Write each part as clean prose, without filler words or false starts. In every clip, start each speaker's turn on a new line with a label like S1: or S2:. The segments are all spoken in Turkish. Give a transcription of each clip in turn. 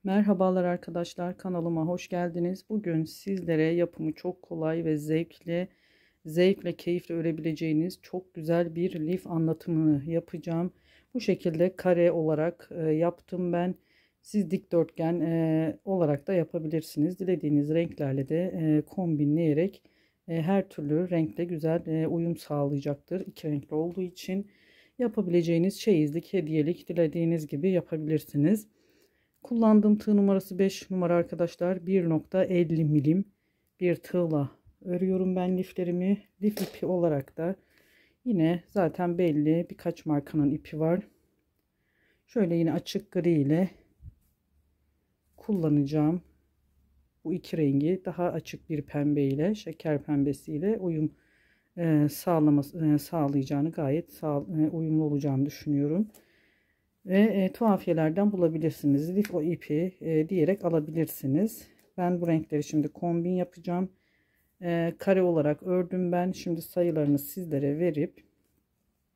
S1: Merhabalar arkadaşlar, kanalıma hoş geldiniz. Bugün sizlere yapımı çok kolay ve zevkle keyifle örebileceğiniz çok güzel bir lif anlatımını yapacağım. Bu şekilde kare olarak yaptım ben. Siz dikdörtgen olarak da yapabilirsiniz. Dilediğiniz renklerle de kombinleyerek her türlü renkle güzel uyum sağlayacaktır. İki renkli olduğu için yapabileceğiniz çeyizlik, hediyelik dilediğiniz gibi yapabilirsiniz. Kullandığım tığ numarası 5 numara arkadaşlar. 1,50 milim bir tığla örüyorum ben liflerimi. Lif ipi olarak da yine zaten belli birkaç markanın ipi var. Şöyle yine açık gri ile kullanacağım. Bu iki rengi daha açık bir pembe ile şeker pembesi ile uyum sağlayacağını uyumlu olacağını düşünüyorum. Ve tuhafiyelerden bulabilirsiniz. Lif o ipi diyerek alabilirsiniz. Ben bu renkleri şimdi kombin yapacağım. Kare olarak ördüm ben. Şimdi sayılarını sizlere verip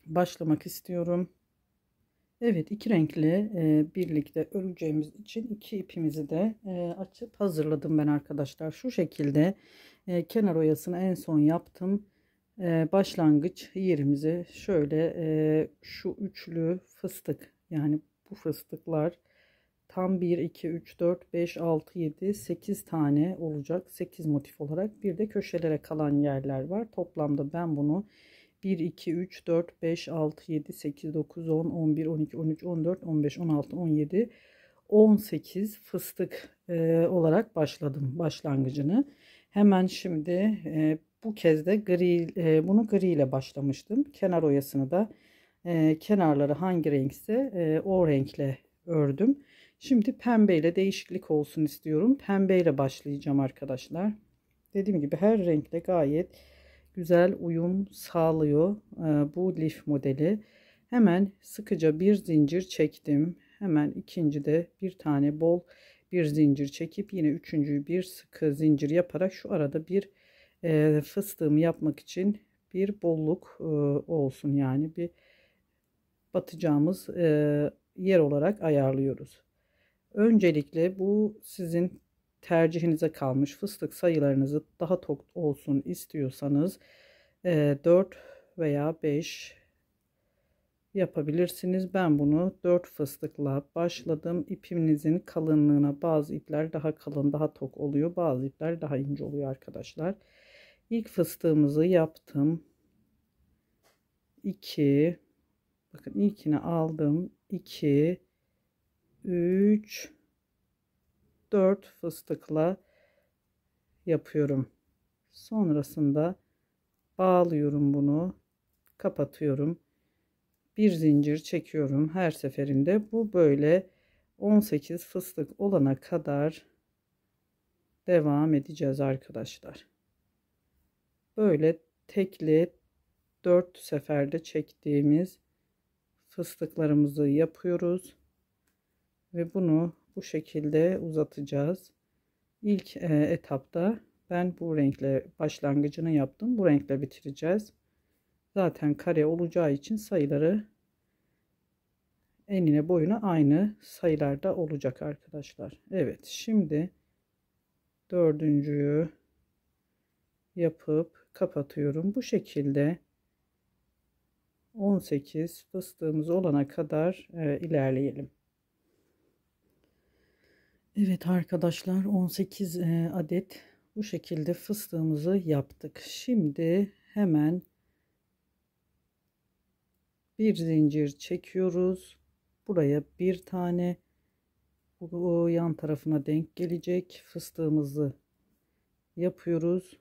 S1: başlamak istiyorum. Evet, iki renkli birlikte öreceğimiz için iki ipimizi de açıp hazırladım ben arkadaşlar. Şu şekilde kenar oyasını en son yaptım. Başlangıç yerimizi şöyle şu üçlü fıstık, yani bu fıstıklar tam 1 2 3 4 5 6 7 8 tane olacak, 8 motif olarak. Bir de köşelere kalan yerler var. Toplamda ben bunu 1 2 3 4 5 6 7 8 9 10 11 12 13 14 15 16 17 18 fıstık olarak başladım başlangıcını. Hemen şimdi bu kez de bunu gri ile başlamıştım. Kenar oyasını da kenarları hangi renkse o renkle ördüm. Şimdi pembe ile değişiklik olsun istiyorum. Pembe ile başlayacağım arkadaşlar. Dediğim gibi her renkle gayet güzel uyum sağlıyor bu lif modeli. Hemen sıkıca bir zincir çektim. Hemen ikinci de bir tane bol bir zincir çekip yine üçüncüyü bir sıkı zincir yaparak şu arada bir fıstığımı yapmak için bir bolluk olsun, yani bir batacağımız yer olarak ayarlıyoruz. Öncelikle bu sizin tercihinize kalmış. Fıstık sayılarınızı daha tok olsun istiyorsanız 4 veya 5 yapabilirsiniz. Ben bunu 4 fıstıkla başladım. İpinizin kalınlığına, bazı ipler daha kalın daha tok oluyor, bazı ipler daha ince oluyor arkadaşlar. İlk fıstığımızı yaptım. 2, bakın ilkini aldım. 2 3 4 fıstıkla yapıyorum. Sonrasında bağlıyorum, bunu kapatıyorum. Bir zincir çekiyorum her seferinde. Bu böyle 18 fıstık olana kadar devam edeceğiz arkadaşlar. Böyle tekli 4 seferde çektiğimiz fıstıklarımızı yapıyoruz ve bunu bu şekilde uzatacağız. İlk etapta ben bu renkle başlangıcını yaptım. Bu renkle bitireceğiz. Zaten kare olacağı için sayıları enine boyuna aynı sayılarda olacak arkadaşlar. Evet, şimdi dördüncüyü yapıp kapatıyorum. Bu şekilde 18 fıstığımız olana kadar ilerleyelim. Evet arkadaşlar, 18 adet bu şekilde fıstığımızı yaptık. Şimdi hemen bir zincir çekiyoruz. Buraya bir tane, bu yan tarafına denk gelecek fıstığımızı yapıyoruz.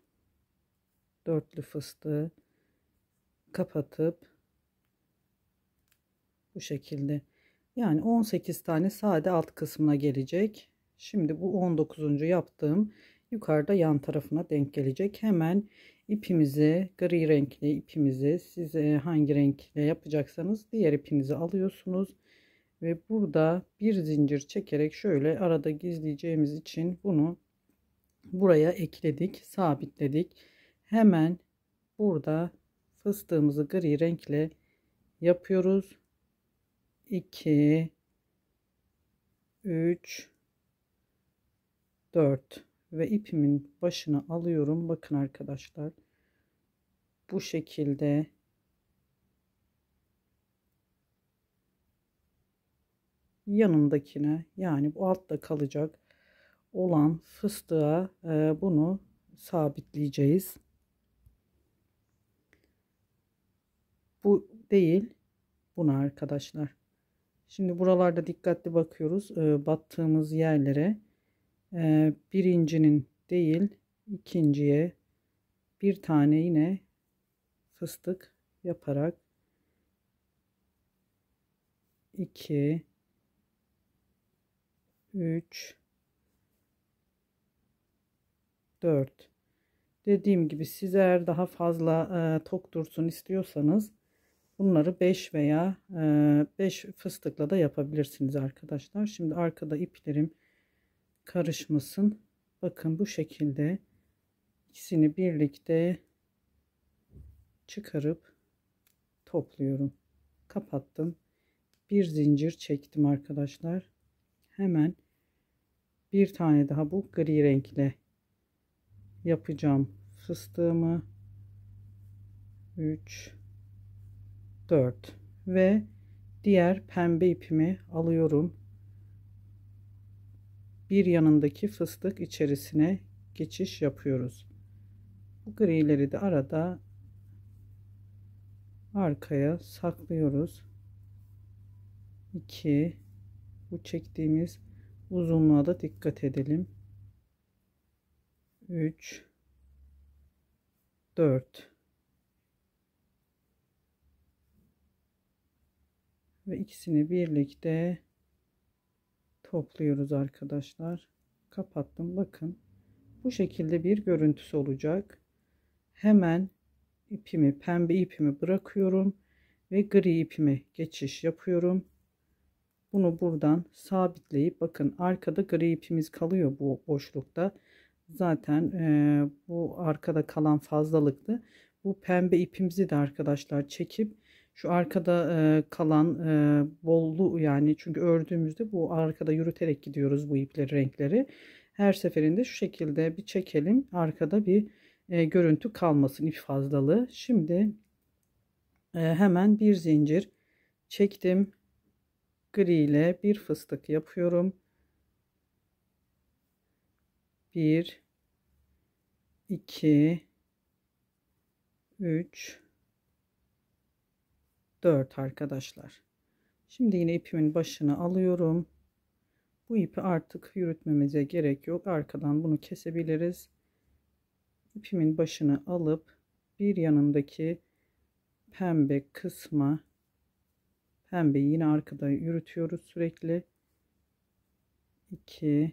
S1: Dörtlü fıstığı kapatıp bu şekilde, yani 18 tane sade alt kısmına gelecek. Şimdi bu 19. yaptığım yukarıda yan tarafına denk gelecek. Hemen ipimizi, gri renkli ipimizi, size hangi renkle yapacaksanız diğer ipinizi alıyorsunuz ve burada bir zincir çekerek şöyle arada gizleyeceğimiz için bunu buraya ekledik, sabitledik. Hemen burada fıstığımızı gri renkle yapıyoruz. 2 3 4 ve ipimin başını alıyorum. Bakın arkadaşlar, bu şekilde yanındakine, yani bu altta kalacak olan fıstığa bunu sabitleyeceğiz. Bu değil, buna arkadaşlar. Şimdi buralarda dikkatli bakıyoruz. Battığımız yerlere birincinin değil, ikinciye bir tane yine fıstık yaparak 2 3 4, dediğim gibi siz eğer daha fazla tok dursun istiyorsanız bunları 5 veya 5 fıstıkla da yapabilirsiniz arkadaşlar. Şimdi arkada iplerim karışmasın. Bakın bu şekilde ikisini birlikte çıkarıp topluyorum. Kapattım. Bir zincir çektim arkadaşlar. Hemen bir tane daha bu gri renkle yapacağım fıstığımı. 3 4 ve diğer pembe ipimi alıyorum. Bir yanındaki fıstık içerisine geçiş yapıyoruz. Bu grileri de arada arkaya saklıyoruz. 2, bu çektiğimiz uzunluğa da dikkat edelim. 3 4 ve ikisini birlikte topluyoruz arkadaşlar. Kapattım. Bakın bu şekilde bir görüntüsü olacak. Hemen ipimi, pembe ipimi bırakıyorum ve gri ipime geçiş yapıyorum. Bunu buradan sabitleyip, bakın arkada gri ipimiz kalıyor bu boşlukta. Zaten bu arkada kalan fazlalıktı. Bu pembe ipimizi de arkadaşlar çekip şu arkada kalan bollu, yani çünkü ördüğümüzde bu arkada yürüterek gidiyoruz bu ipleri, renkleri. Her seferinde şu şekilde bir çekelim. Arkada bir görüntü kalmasın, ip fazlalığı. Şimdi hemen bir zincir çektim. Gri ile bir fıstık yapıyorum. 1 2 3 4 arkadaşlar. Şimdi yine ipimin başını alıyorum. Bu ipi artık yürütmemize gerek yok. Arkadan bunu kesebiliriz. İpimin başını alıp bir yanındaki pembe kısma, pembeyi yine arkada yürütüyoruz sürekli. 2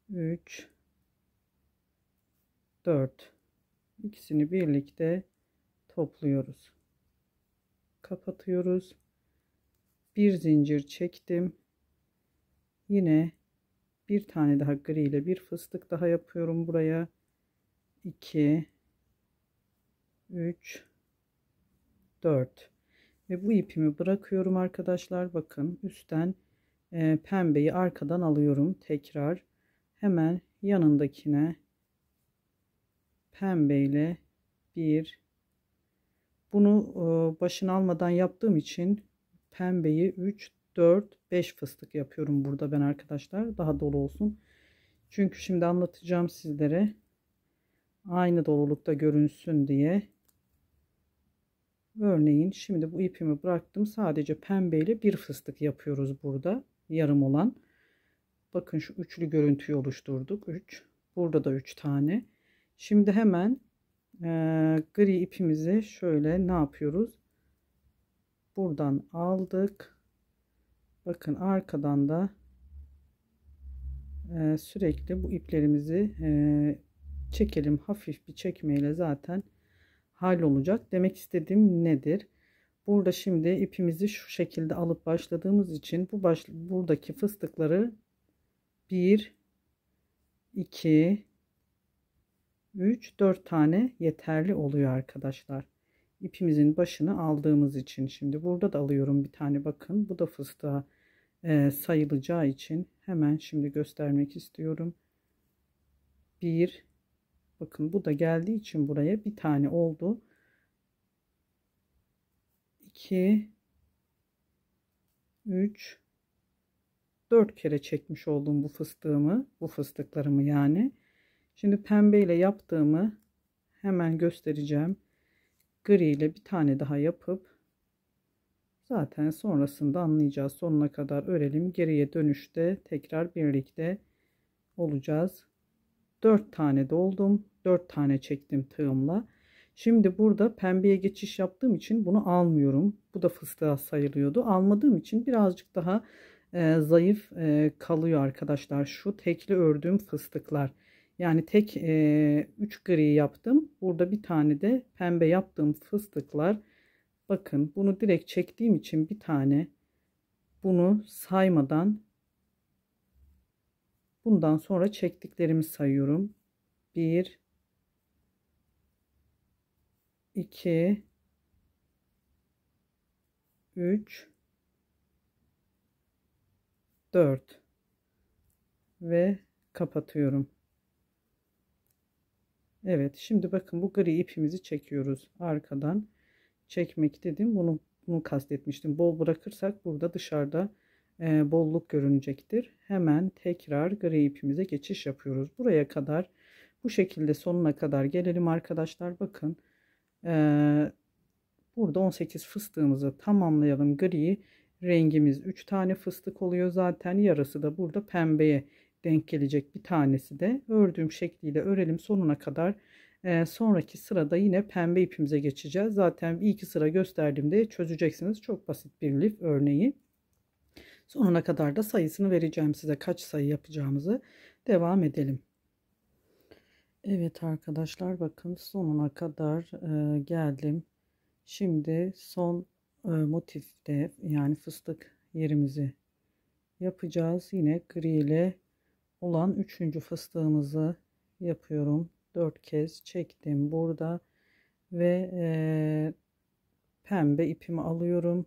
S1: 3 4, ikisini birlikte topluyoruz. Kapatıyoruz. Bir zincir çektim. Yine bir tane daha gri ile bir fıstık daha yapıyorum buraya. 2 3 4 ve bu ipimi bırakıyorum arkadaşlar. Bakın üstten pembeyi arkadan alıyorum. Tekrar hemen yanındakine pembeyle bir, bunu başını almadan yaptığım için pembeyi 3 4 5 fıstık yapıyorum burada ben arkadaşlar, daha dolu olsun. Çünkü şimdi anlatacağım sizlere, aynı dolulukta görünsün diye. Örneğin şimdi bu ipimi bıraktım, sadece pembeyle bir fıstık yapıyoruz burada, yarım olan. Bakın şu üçlü görüntüyü oluşturduk. 3, burada da 3 tane. Şimdi hemen gri ipimizi şöyle ne yapıyoruz? Buradan aldık. Bakın arkadan da sürekli bu iplerimizi çekelim. Hafif bir çekmeyle zaten hallolacak. Demek istediğim nedir? Burada şimdi ipimizi şu şekilde alıp başladığımız için buradaki fıstıkları 1 2 3 4 tane yeterli oluyor arkadaşlar. İpimizin başını aldığımız için. Şimdi burada da alıyorum bir tane, bakın bu da fıstığa sayılacağı için hemen şimdi göstermek istiyorum. 1, bakın bu da geldiği için buraya bir tane oldu. 2, 3, 4 kere çekmiş oldum bu fıstığımı, bu fıstıklarımı yani. Şimdi pembe ile yaptığımı hemen göstereceğim. Gri ile bir tane daha yapıp zaten sonrasında anlayacağız. Sonuna kadar örelim. Geriye dönüşte tekrar birlikte olacağız. 4 tane doldum. 4 tane çektim tığımla. Şimdi burada pembeye geçiş yaptığım için bunu almıyorum. Bu da fıstığa sayılıyordu. Almadığım için birazcık daha zayıf kalıyor arkadaşlar. Şu tekli ördüğüm fıstıklar. Yani tek 3 gri yaptım. Burada bir tane de pembe yaptığım fıstıklar. Bakın bunu direkt çektiğim için bir tane, bunu saymadan bundan sonra çektiklerimi sayıyorum. 1, 2, 3, 4 ve kapatıyorum. Evet, şimdi bakın bu gri ipimizi çekiyoruz arkadan. Çekmek dedim, bunu kastetmiştim. Bol bırakırsak burada dışarıda bolluk görünecektir. Hemen tekrar gri ipimize geçiş yapıyoruz. Buraya kadar bu şekilde sonuna kadar gelelim arkadaşlar. Bakın burada 18 fıstığımızı tamamlayalım. Gri rengimiz 3 tane fıstık oluyor zaten. Yarısı da burada pembeye denk gelecek, bir tanesi de ördüğüm şekliyle örelim sonuna kadar. Sonraki sırada yine pembe ipimize geçeceğiz. Zaten bir iki sıra gösterdiğimde çözeceksiniz. Çok basit bir lif örneği. Sonuna kadar da sayısını vereceğim size, kaç sayı yapacağımızı. Devam edelim. Evet arkadaşlar, bakın sonuna kadar geldim. Şimdi son motifte yani fıstık yerimizi yapacağız. Yine gri ile olan 3. fıstığımızı yapıyorum. 4 kez çektim burada ve pembe ipimi alıyorum.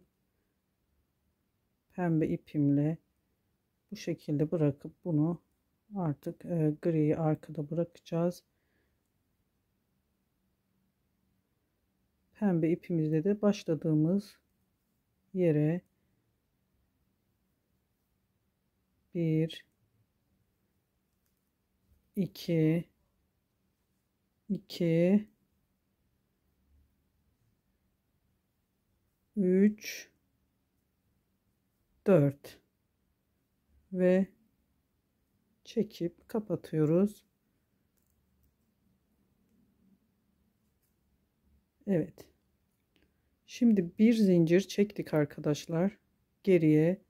S1: Pembe ipimle bu şekilde bırakıp bunu artık griyi arkada bırakacağız. Pembe ipimizle de başladığımız yere 1, 2, 3, 4 ve çekip kapatıyoruz. Evet. Şimdi bir zincir çektik arkadaşlar. Geriye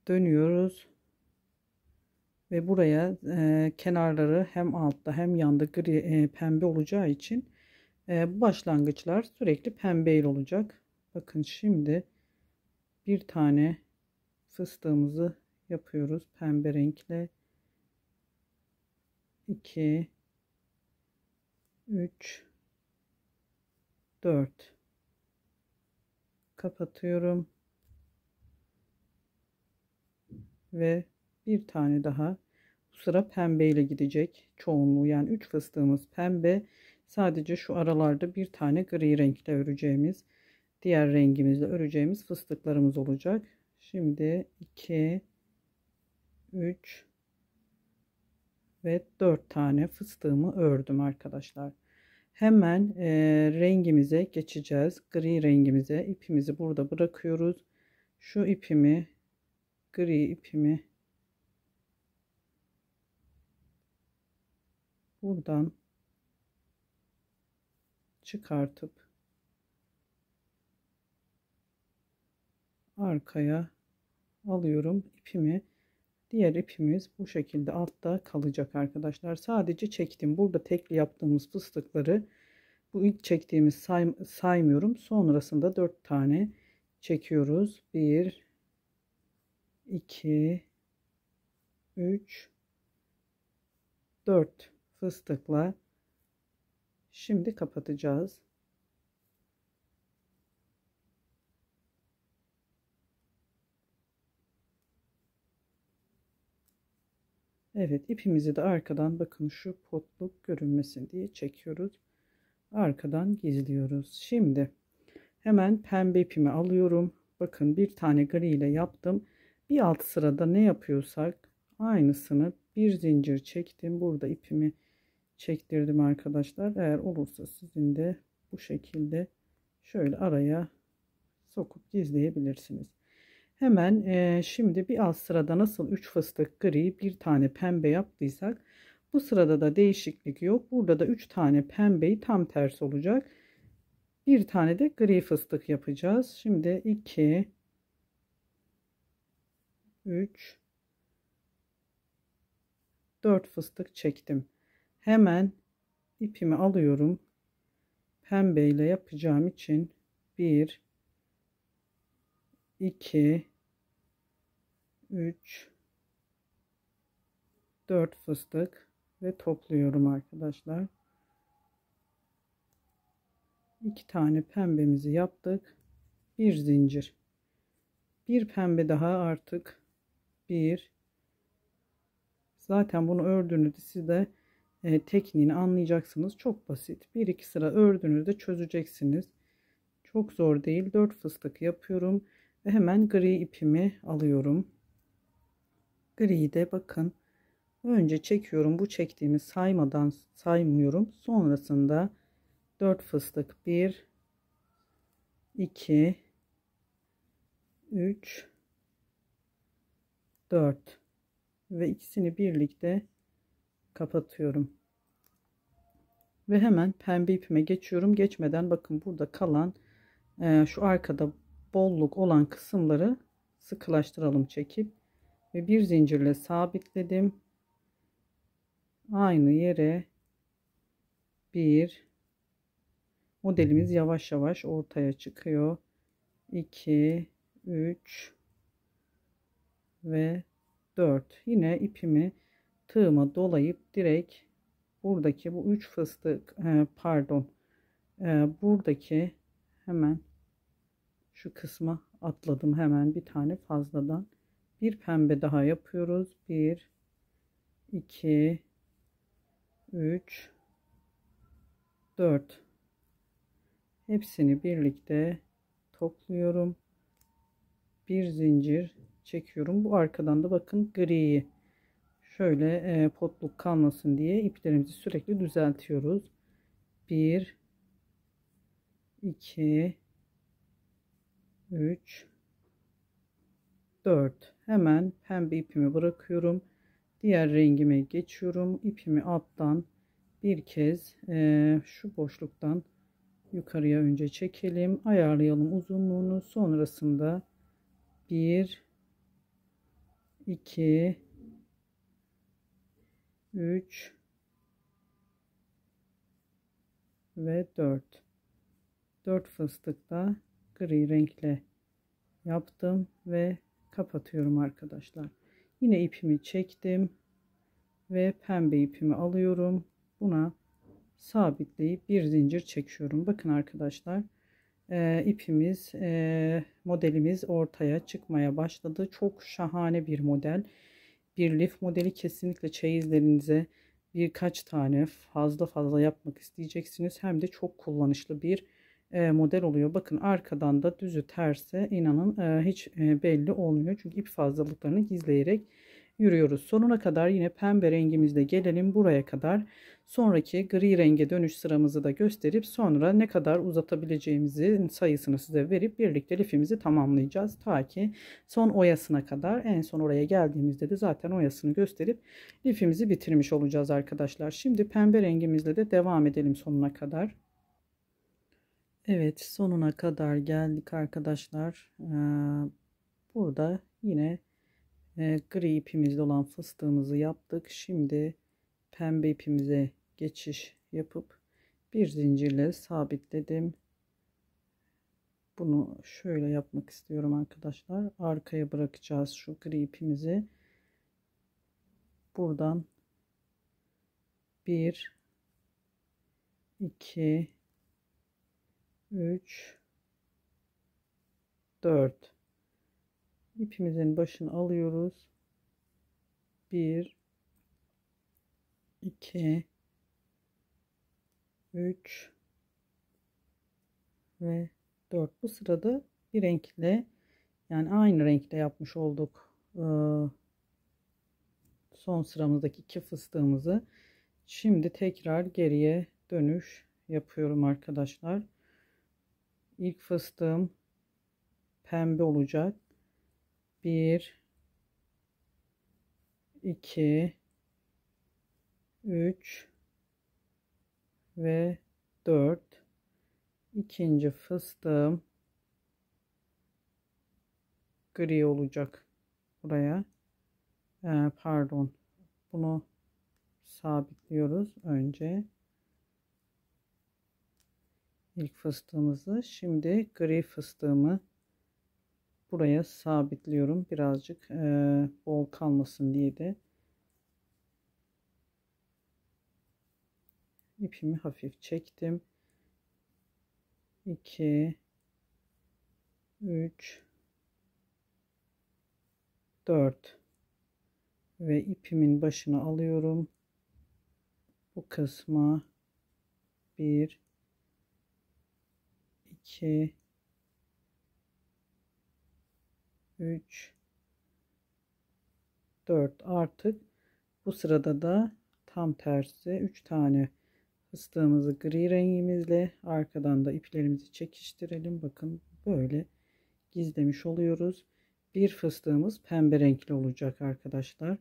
S1: dönüyoruz. Ve buraya kenarları hem altta hem yanda gri pembe olacağı için başlangıçlar sürekli pembe olacak. Bakın şimdi bir tane fıstığımızı yapıyoruz pembe renkle. 2, 3, 4 kapatıyorum ve bir tane daha. Bu sıra pembe ile gidecek çoğunluğu, yani 3 fıstığımız pembe, sadece şu aralarda bir tane gri renkle öreceğimiz, diğer rengimizle öreceğimiz fıstıklarımız olacak. Şimdi 2, 3 ve 4 tane fıstığımı ördüm arkadaşlar. Hemen rengimize geçeceğiz. Gri rengimize ipimizi burada bırakıyoruz. Şu ipimi, gri ipimi buradan çıkartıp arkaya alıyorum ipimi. Diğer ipimiz bu şekilde altta kalacak arkadaşlar. Sadece çektim. Burada tekli yaptığımız fıstıkları, bu ilk çektiğimiz saymıyorum. Sonrasında 4 tane çekiyoruz. 1, 2, 3, 4 fıstıkla şimdi kapatacağız. Evet, ipimizi de arkadan bakın şu potluk görünmesin diye çekiyoruz. Arkadan gizliyoruz. Şimdi hemen pembe ipimi alıyorum. Bakın bir tane gri ile yaptım. Bir alt sırada ne yapıyorsak aynısını bir zincir çektim. Burada ipimi çektirdim arkadaşlar. Eğer olursa sizin de bu şekilde şöyle araya sokup gizleyebilirsiniz. Hemen şimdi bir alt sırada nasıl 3 fıstık gri bir tane pembe yaptıysak bu sırada da değişiklik yok. Burada da 3 tane pembeyi tam tersi olacak. Bir tane de gri fıstık yapacağız. Şimdi 2 3 4 fıstık çektim. Hemen ipimi alıyorum. Pembe ile yapacağım için 1 2 3 4 fıstık ve topluyorum arkadaşlar. 2 tane pembemizi yaptık. Bir zincir. Bir pembe daha artık. Bir. Zaten bunu ördüğünüzde siz de tekniğini anlayacaksınız. Çok basit. Bir iki sıra ördüğünüzde çözeceksiniz. Çok zor değil. 4 fıstık yapıyorum ve hemen gri ipimi alıyorum. Griyi de bakın önce çekiyorum. Bu çektiğimi saymadan saymıyorum. Sonrasında 4 fıstık 1 2 3 4 ve ikisini birlikte kapatıyorum. Ve hemen pembe ipime geçiyorum. Geçmeden bakın burada kalan şu arkada bolluk olan kısımları sıkılaştıralım çekip ve bir zincirle sabitledim. Aynı yere bir modelimiz yavaş yavaş ortaya çıkıyor. 2 3 ve 4. Yine ipimi tığıma dolayıp direkt buradaki bu 3 fıstık pardon buradaki hemen şu kısma atladım, hemen bir tane fazladan bir pembe daha yapıyoruz. 1 2 3 4 hepsini birlikte topluyorum. Bir zincir çekiyorum. Bu arkadan da bakın griyi şöyle potluk kalmasın diye iplerimizi sürekli düzeltiyoruz. 1 2 3 4 hemen pembe ipimi bırakıyorum. Diğer rengime geçiyorum. İpimi alttan bir kez şu boşluktan yukarıya önce çekelim. Ayarlayalım uzunluğunu. Sonrasında 1 2 3 ve 4 fıstıkla gri renkle yaptım ve kapatıyorum arkadaşlar. Yine ipimi çektim ve pembe ipimi alıyorum. Buna sabitleyip bir zincir çekiyorum. Bakın arkadaşlar ipimiz modelimiz ortaya çıkmaya başladı. Çok şahane bir model. Bir lif modeli, kesinlikle çeyizlerinize birkaç tane fazla yapmak isteyeceksiniz. Hem de çok kullanışlı bir model oluyor. Bakın arkadan da düzü terse inanın hiç belli olmuyor. Çünkü ip fazlalıklarını gizleyerek yürüyoruz. Sonuna kadar yine pembe rengimizle gelelim buraya kadar. Sonraki gri renge dönüş sıramızı da gösterip sonra ne kadar uzatabileceğimizin sayısını size verip birlikte lifimizi tamamlayacağız. Ta ki son oyasına kadar, en son oraya geldiğimizde de zaten oyasını gösterip lifimizi bitirmiş olacağız arkadaşlar. Şimdi pembe rengimizle de devam edelim sonuna kadar. Evet, sonuna kadar geldik arkadaşlar. Burada yine gri ipimizde olan fıstığımızı yaptık. Şimdi pembe ipimize geçiş yapıp bir zincirle sabitledim. Bunu şöyle yapmak istiyorum arkadaşlar. Arkaya bırakacağız şu gri ipimizi. Buradan 1 2 3 4 ipimizin başını alıyoruz. 1 2 3 ve 4. Bu sırada bir renkle, yani aynı renkle yapmış olduk son sıramızdaki 2 fıstığımızı. Şimdi tekrar geriye dönüş yapıyorum arkadaşlar. İlk fıstığım pembe olacak. 1 2 3 ve 4. İkinci fıstığım gri olacak. Buraya pardon, bunu sabitliyoruz önce ilk fıstığımızı. Şimdi gri fıstığımı buraya sabitliyorum, birazcık bol kalmasın diye de ipimi hafif çektim. 2 3 4 ve ipimin başına alıyorum. Bu kısma 1 2 3 4. Artık bu sırada da tam tersi 3 tane fıstığımızı gri rengimizle, arkadan da iplerimizi çekiştirelim. Bakın böyle gizlemiş oluyoruz. Bir fıstığımız pembe renkli olacak arkadaşlar.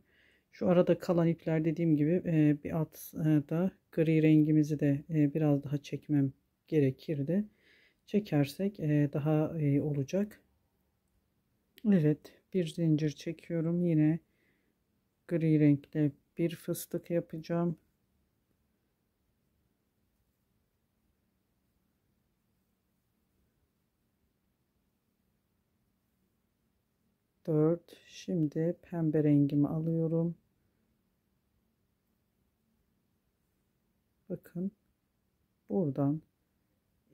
S1: Şu arada kalan ipler, dediğim gibi bir altta gri rengimizi de biraz daha çekmem gerekirdi. Çekersek daha iyi olacak. Evet, bir zincir çekiyorum. Yine gri renkle bir fıstık yapacağım. 4. Şimdi pembe rengimi alıyorum. Bakın buradan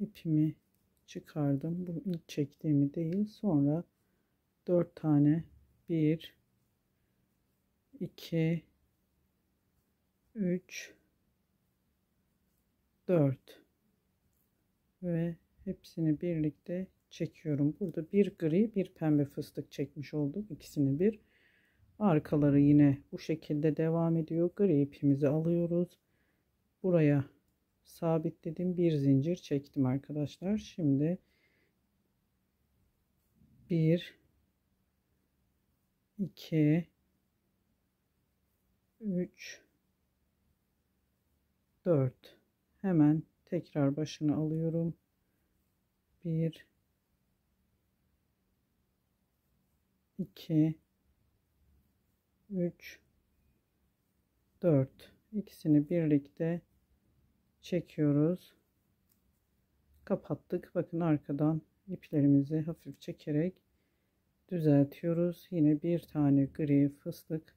S1: ipimi çıkardım. Bu ilk çektiğimi değil. Sonra 4 tane 1 2 3 4 ve hepsini birlikte çekiyorum. Burada bir gri bir pembe fıstık çekmiş olduk. İkisini bir. Arkaları yine bu şekilde devam ediyor. Gri ipimizi alıyoruz. Buraya sabitledim. Bir zincir çektim arkadaşlar. Şimdi 1 2 3 4. Hemen tekrar başını alıyorum. 1 2 3 4. İkisini birlikte çekiyoruz. Kapattık. Bakın arkadan iplerimizi hafif çekerek düzeltiyoruz. Yine bir tane gri fıstık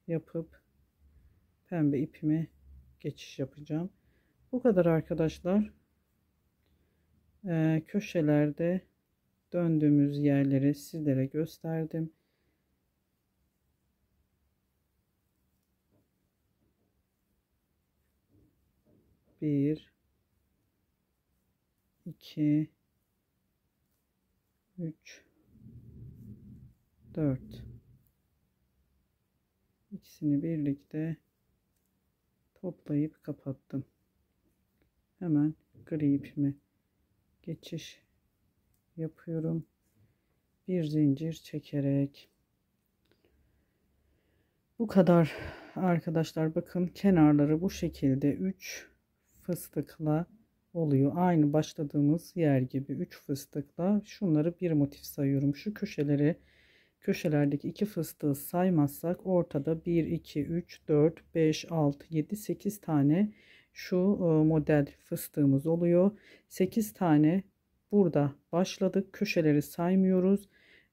S1: yapıp pembe ipime geçiş yapacağım. Bu kadar arkadaşlar. Köşelerde döndüğümüz yerleri sizlere gösterdim. Bir, iki, üç, dört. İkisini birlikte toplayıp kapattım. Hemen gri ipime geçiş yapıyorum. Bir zincir çekerek. Bu kadar arkadaşlar. Bakın kenarları bu şekilde 3 fıstıkla oluyor. Aynı başladığımız yer gibi 3 fıstıkla. Şunları bir motif sayıyorum. Şu köşelerdeki 2 fıstığı saymazsak ortada 1 2 3 4 5 6 7 8 tane şu model fıstığımız oluyor. 8 tane burada başladık. Köşeleri saymıyoruz.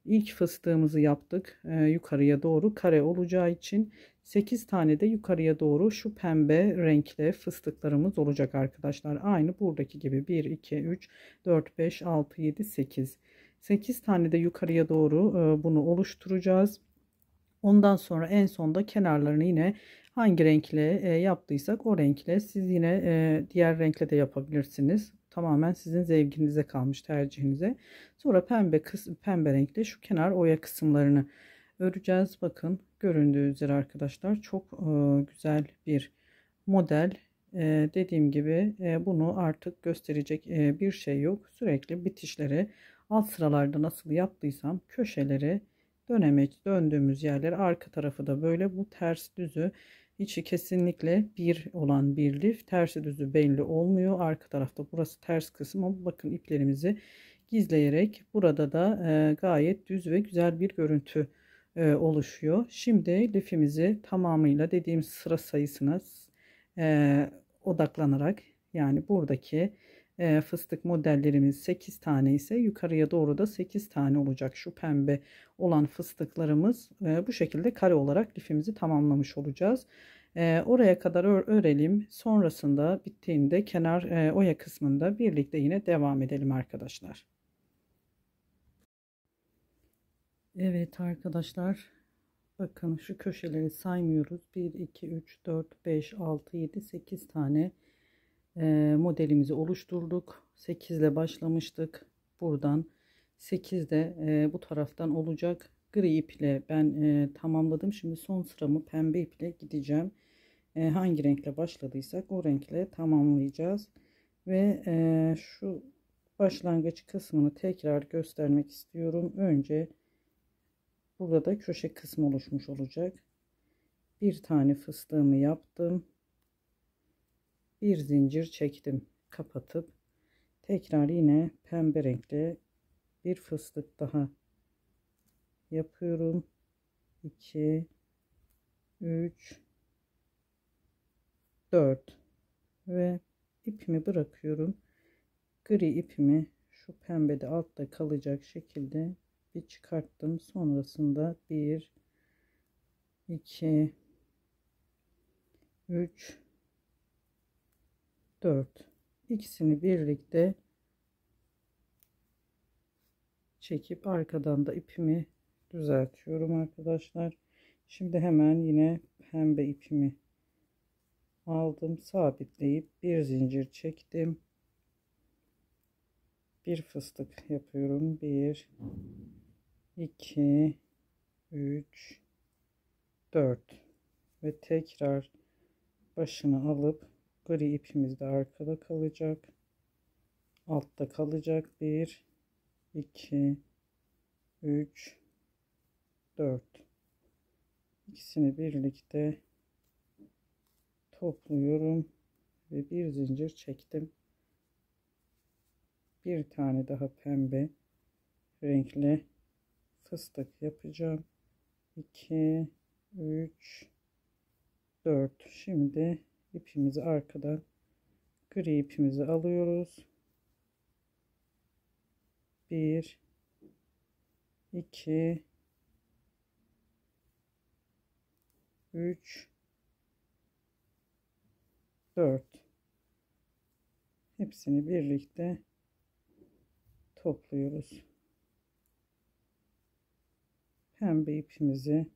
S1: İlk fıstığımızı yaptık. Yukarıya doğru kare olacağı için 8 tane de yukarıya doğru şu pembe renkli fıstıklarımız olacak arkadaşlar. Aynı buradaki gibi 1 2 3 4 5 6 7 8 tane de yukarıya doğru bunu oluşturacağız. Ondan sonra en sonda kenarlarını yine hangi renkle yaptıysak o renkle, siz yine diğer renkle de yapabilirsiniz. Tamamen sizin zevkinize kalmış, tercihinize. Sonra pembe renkle şu kenar oya kısımlarını öreceğiz. Bakın göründüğü üzere arkadaşlar çok güzel bir model. Dediğim gibi bunu artık gösterecek bir şey yok. Sürekli bitişleri alt sıralarda nasıl yaptıysam köşeleri döndüğümüz yerleri, arka tarafı da böyle bu ters düzü, içi kesinlikle bir olan bir lif, tersi düzü belli olmuyor. Arka tarafta burası ters kısım ama bakın iplerimizi gizleyerek burada da gayet düz ve güzel bir görüntü oluşuyor. Şimdi lifimizi tamamıyla dediğim sıra sayısına odaklanarak, yani buradaki fıstık modellerimiz 8 tane ise yukarıya doğru da 8 tane olacak. Şu pembe olan fıstıklarımız bu şekilde kare olarak lifimizi tamamlamış olacağız. Oraya kadar örelim. Sonrasında bittiğinde kenar oya kısmında birlikte yine devam edelim arkadaşlar. Evet arkadaşlar, bakın şu köşeleri saymıyoruz. 1 2 3 4 5 6 7 8 tane modelimizi oluşturduk. 8 ile başlamıştık. Buradan 8 de bu taraftan olacak. Gri iple ben tamamladım. Şimdi son sıramı pembe iple gideceğim. Hangi renkle başladıysak o renkle tamamlayacağız. Ve şu başlangıç kısmını tekrar göstermek istiyorum. Önce burada da köşe kısmı oluşmuş olacak. Bir tane fıstığımı yaptım. Bir zincir çektim, kapatıp tekrar yine pembe renkle bir fıstık daha yapıyorum. 2 3 4 ve ipimi bırakıyorum. Gri ipimi şu pembede altta kalacak şekilde bir çıkarttım. Sonrasında 1 2 3 4, ikisini birlikte çekip arkadan da ipimi düzeltiyorum arkadaşlar. Şimdi hemen yine pembe ipimi aldım, sabitleyip bir zincir çektim. Bir fıstık yapıyorum. 1 2 3 4 ve tekrar başını alıp gri ipimiz de arkada kalacak, altta kalacak. 1 2 3 4, ikisini birlikte topluyorum ve bir zincir çektim. Bir tane daha pembe renkli fıstık yapacağım. 2 3 4. Şimdi ipimizi arkadan gri ipimizi alıyoruz. 1 2 3 4, hepsini birlikte topluyoruz. Pembe ipimizi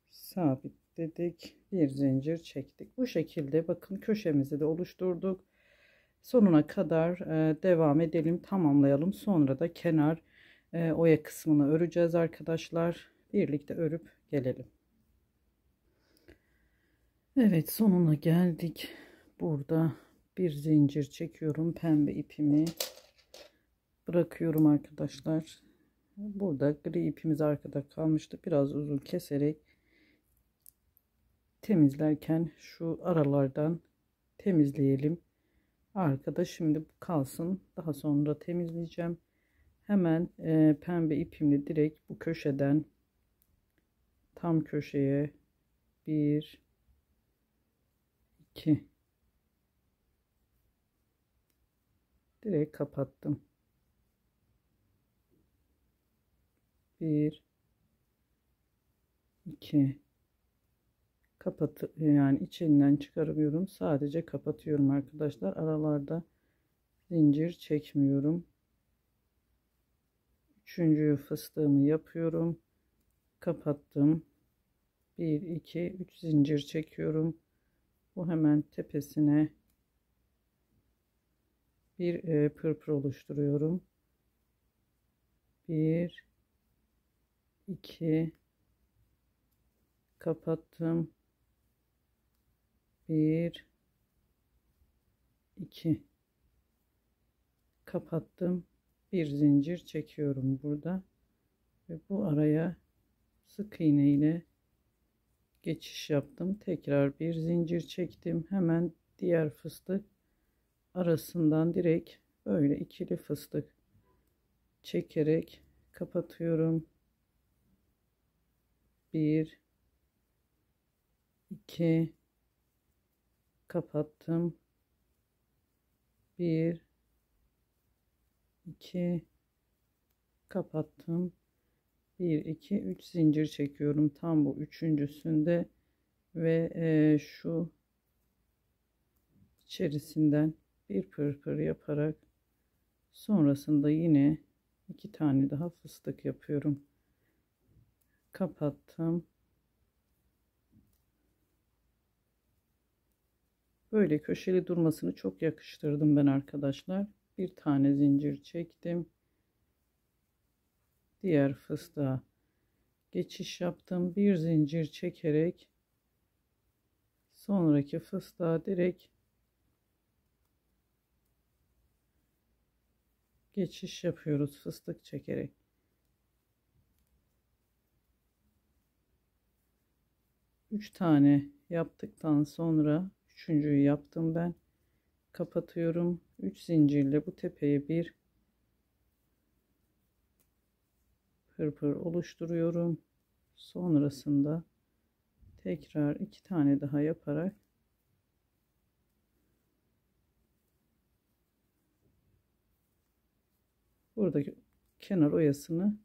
S1: sabitledik, bir zincir çektik. Bu şekilde bakın köşemizi de oluşturduk. Sonuna kadar devam edelim, tamamlayalım. Sonra da kenar oya kısmını öreceğiz arkadaşlar. Birlikte örüp gelelim. Evet, sonuna geldik. Burada bir zincir çekiyorum, pembe ipimi bırakıyorum arkadaşlar. Burada gri ipimiz arkada kalmıştı, biraz uzun keserek temizlerken şu aralardan temizleyelim. Arkada şimdi bu kalsın, daha sonra temizleyeceğim. Hemen pembe ipimle direkt bu köşeden tam köşeye 1 2 direkt kapattım. 1 2 yani içinden çıkarmıyorum, sadece kapatıyorum arkadaşlar. Aralarda zincir çekmiyorum. Üçüncü fıstığımı yapıyorum. kapattım. 1 2 3 zincir çekiyorum. Bu hemen tepesine bir pırpır oluşturuyorum. 1 2 kapattım. 1 2 kapattım. Bir zincir çekiyorum burada ve bu araya sık iğne ile geçiş yaptım. Tekrar bir zincir çektim. Hemen diğer fıstık arasından direkt böyle ikili fıstık çekerek kapatıyorum. 1 2 kapattım. 1 2 kapattım. 1 2 3 zincir çekiyorum tam bu üçüncüsünde ve şu içerisinden bir pırpır yaparak sonrasında yine 2 tane daha fıstık yapıyorum. Kapattım. Böyle köşeli durmasını çok yakıştırdım ben arkadaşlar. Bir tane zincir çektim. Diğer fıstığa geçiş yaptım. Bir zincir çekerek sonraki fıstığa direkt geçiş yapıyoruz fıstık çekerek. Üç tane yaptıktan sonra üçüncüyü yaptım ben. Kapatıyorum. 3 zincirle bu tepeye bir pırpır oluşturuyorum. Sonrasında tekrar 2 tane daha yaparak buradaki kenar oyasını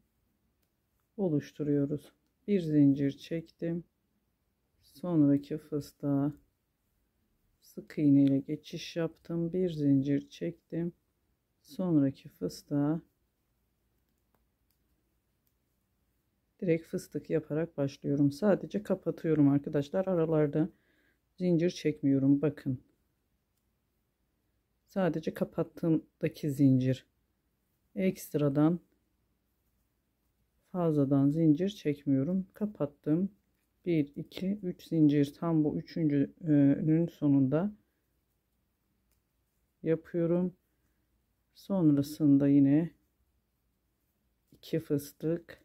S1: oluşturuyoruz. Bir zincir çektim. Sonraki fıstığa sık iğne ile geçiş yaptım. Bir zincir çektim. Sonraki fıstığa direkt fıstık yaparak başlıyorum. Sadece kapatıyorum arkadaşlar. Aralarda zincir çekmiyorum. Bakın. Sadece kapattığımdaki zincir. Ekstradan fazladan zincir çekmiyorum. Kapattım. 1 2 3 zincir tam bu üçüncünün sonunda yapıyorum. Sonrasında yine 2 fıstık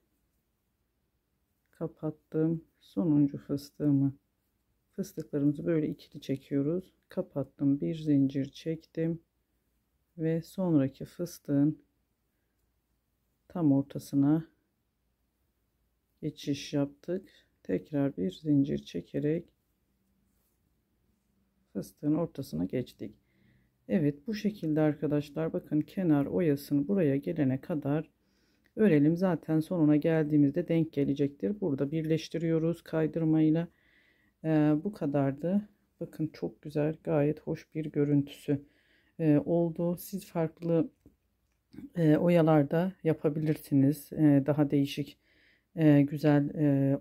S1: kapattım. Sonuncu fıstıklarımızı böyle ikili çekiyoruz. Kapattım. Bir zincir çektim ve sonraki fıstığın tam ortasına geçiş yaptık. Tekrar bir zincir çekerek fıstığın ortasına geçtik. Evet, bu şekilde arkadaşlar, bakın kenar oyasını buraya gelene kadar örelim. Zaten sonuna geldiğimizde denk gelecektir. Burada birleştiriyoruz kaydırmayla. Bu kadardı. Bakın çok güzel, gayet hoş bir görüntüsü oldu. Siz farklı oyalarda yapabilirsiniz. Daha değişik güzel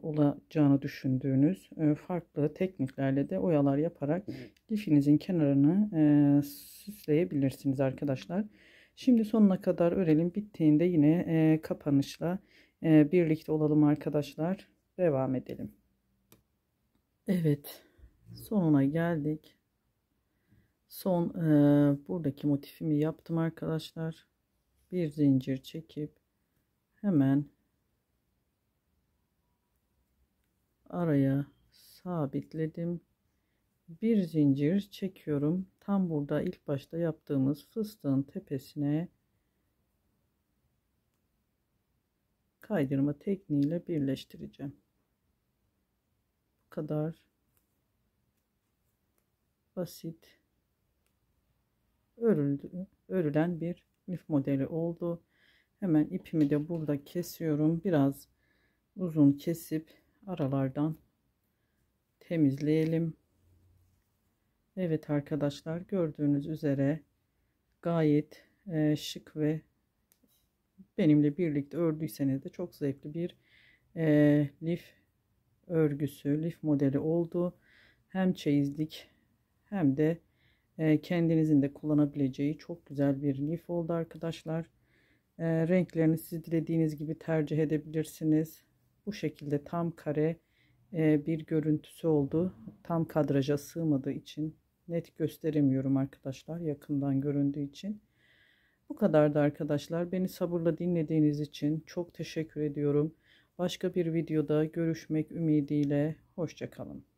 S1: olacağını düşündüğünüz farklı tekniklerle de oyalar yaparak lifinizin kenarını süsleyebilirsiniz arkadaşlar. Şimdi sonuna kadar örelim. Bittiğinde yine kapanışla birlikte olalım arkadaşlar. Devam edelim. Evet, sonuna geldik. Son buradaki motifimi yaptım arkadaşlar. Bir zincir çekip hemen araya sabitledim. Bir zincir çekiyorum. Tam burada ilk başta yaptığımız fıstığın tepesine kaydırma tekniğiyle birleştireceğim. Bu kadar basit örülen bir lif modeli oldu. Hemen ipimi de burada kesiyorum. Biraz uzun kesip aralardan temizleyelim. Evet arkadaşlar, gördüğünüz üzere gayet şık ve benimle birlikte ördüyseniz de çok zevkli bir lif örgüsü, lif modeli oldu. Hem çeyizlik hem de kendinizin de kullanabileceği çok güzel bir lif oldu arkadaşlar. Renklerini siz dilediğiniz gibi tercih edebilirsiniz. Bu şekilde tam kare bir görüntüsü oldu. Tam kadraja sığmadığı için net gösteremiyorum arkadaşlar, yakından göründüğü için. Bu kadardı arkadaşlar. Beni sabırla dinlediğiniz için çok teşekkür ediyorum. Başka bir videoda görüşmek ümidiyle. Hoşça kalın.